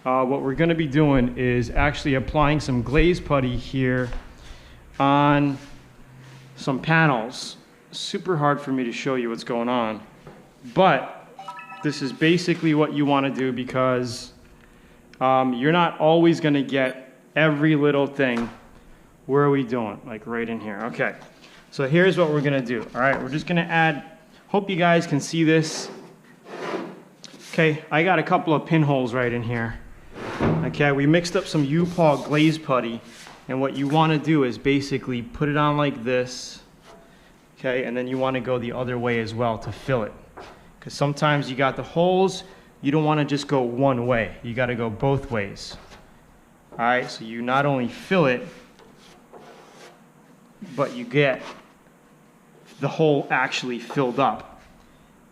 what we're going to be doing is actually applying some glaze putty here on some panels. Super hard for me to show you what's going on, but this is basically what you want to do because you're not always going to get every little thing. Where are we doing? Like right in here. Okay. So here's what we're going to do. All right. We're just going to add, hope you guys can see this. Okay. I got a couple of pinholes right in here. Okay. We mixed up some U-Paw glaze putty. And what you want to do is basically put it on like this. Okay. And then you want to go the other way as well to fill it. Because sometimes you got the holes. You don't want to just go one way. You got to go both ways. All right. So you not only fill it, but you get the hole actually filled up.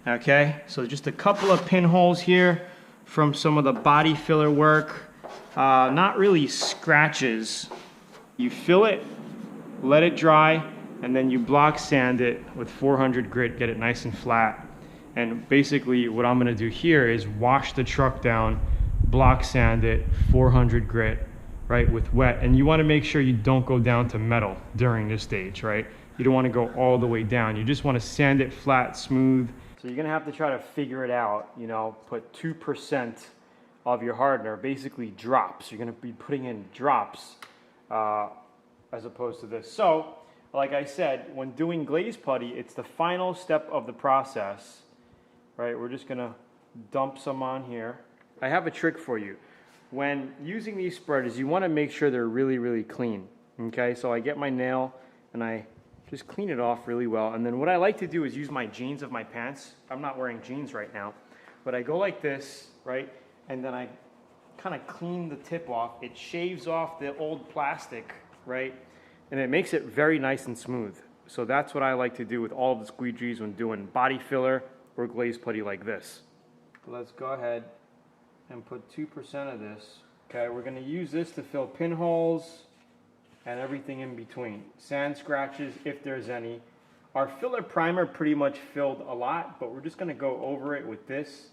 Okay, so just a couple of pinholes here from some of the body filler work. Not really scratches. You fill it, let it dry, and then you block sand it with 400 grit, get it nice and flat. And basically what I'm gonna do here is wash the truck down, block sand it, 400 grit, right, with wet. And you want to make sure you don't go down to metal during this stage, right? You don't want to go all the way down. You just want to sand it flat, smooth. So you're going to have to try to figure it out, you know, put 2% of your hardener, basically drops. You're going to be putting in drops as opposed to this. So, like I said, when doing glaze putty, it's the final step of the process, right? We're just going to dump some on here. I have a trick for you. When using these spreaders, you want to make sure they're really, really clean. Okay, so I get my nail and I just clean it off really well. And then what I like to do is use my jeans of my pants. I'm not wearing jeans right now, but I go like this, right? And then I kind of clean the tip off. It shaves off the old plastic, right? And it makes it very nice and smooth. So that's what I like to do with all of the squeegees when doing body filler or glaze putty like this. Let's go ahead and put 2% of this. Okay, we're going to use this to fill pinholes and everything in between. Sand scratches, if there's any. Our filler primer pretty much filled a lot, but we're just going to go over it with this,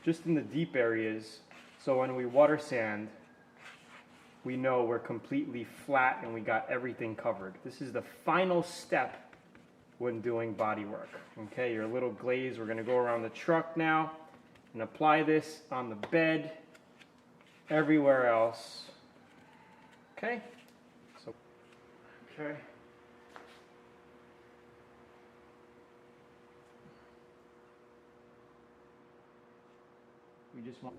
just in the deep areas, so when we water sand, we know we're completely flat and we got everything covered. This is the final step when doing body work. Okay, your little glaze, we're going to go around the truck now and apply this on the bed, everywhere else. Okay? So, okay. We just want...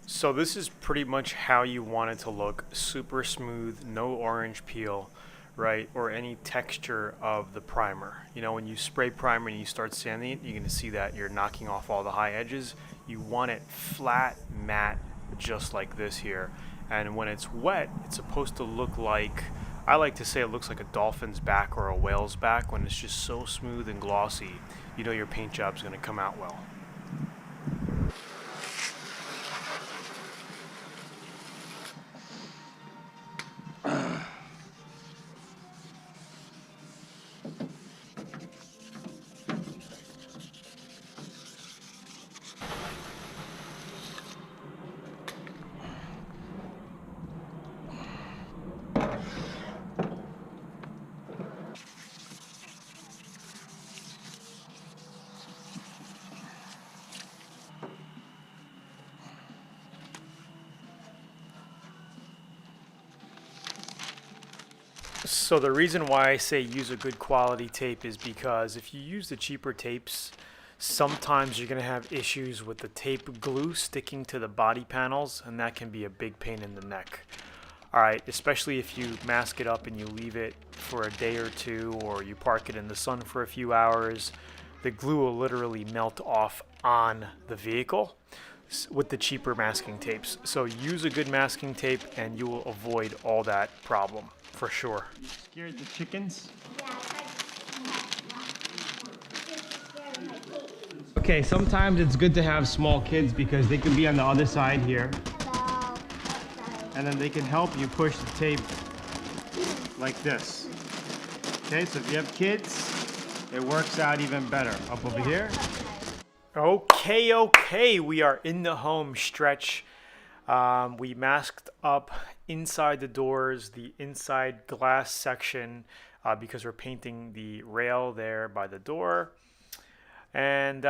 So this is pretty much how you want it to look. Super smooth, no orange peel, right? Or any texture of the primer. You know, when you spray primer and you start sanding it, you're going to see that you're knocking off all the high edges. You want it flat, matte, just like this here. And when it's wet, it's supposed to look like, I like to say it looks like a dolphin's back or a whale's back. When it's just so smooth and glossy, you know your paint job's going to come out well. So the reason why I say use a good quality tape is because if you use the cheaper tapes, sometimes you're going to have issues with the tape glue sticking to the body panels, and that can be a big pain in the neck. Alright, especially if you mask it up and you leave it for a day or two, or you park it in the sun for a few hours, the glue will literally melt off on the vehicle with the cheaper masking tapes. So use a good masking tape and you will avoid all that problem for sure. You scared the chickens? Okay, sometimes it's good to have small kids because they can be on the other side here. And then they can help you push the tape like this. Okay, so if you have kids, it works out even better. Up over here. Okay, we are in the home stretch. We masked up inside the doors, the inside glass section, because we're painting the rail there by the door. And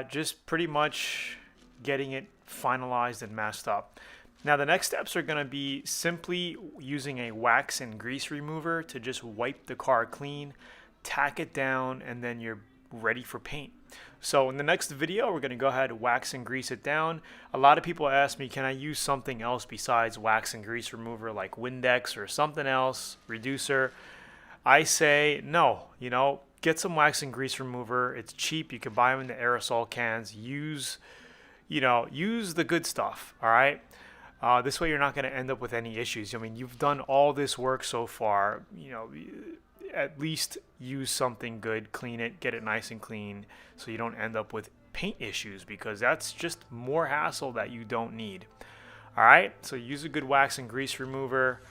just pretty much getting it finalized and masked up. Now the next steps are going to be simply using a wax and grease remover to just wipe the car clean, tack it down, and then you're ready for paint. So in the next video, we're going to go ahead and wax and grease it down. A lot of people ask me, can I use something else besides wax and grease remover like Windex or something else, reducer? I say no, get some wax and grease remover. It's cheap. You can buy them in the aerosol cans. Use the good stuff, all right? This way you're not going to end up with any issues. I mean, you've done all this work so far, at least use something good, clean it, get it nice and clean so you don't end up with paint issues, because that's just more hassle that you don't need. All right, so use a good wax and grease remover,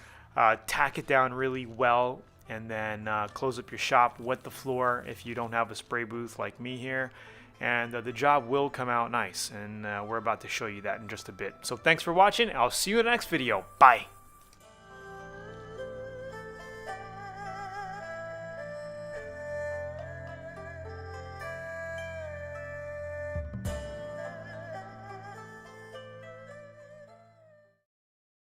tack it down really well, and then close up your shop, wet the floor if you don't have a spray booth like me here, and the job will come out nice, and we're about to show you that in just a bit. So thanks for watching. I'll see you in the next video. Bye.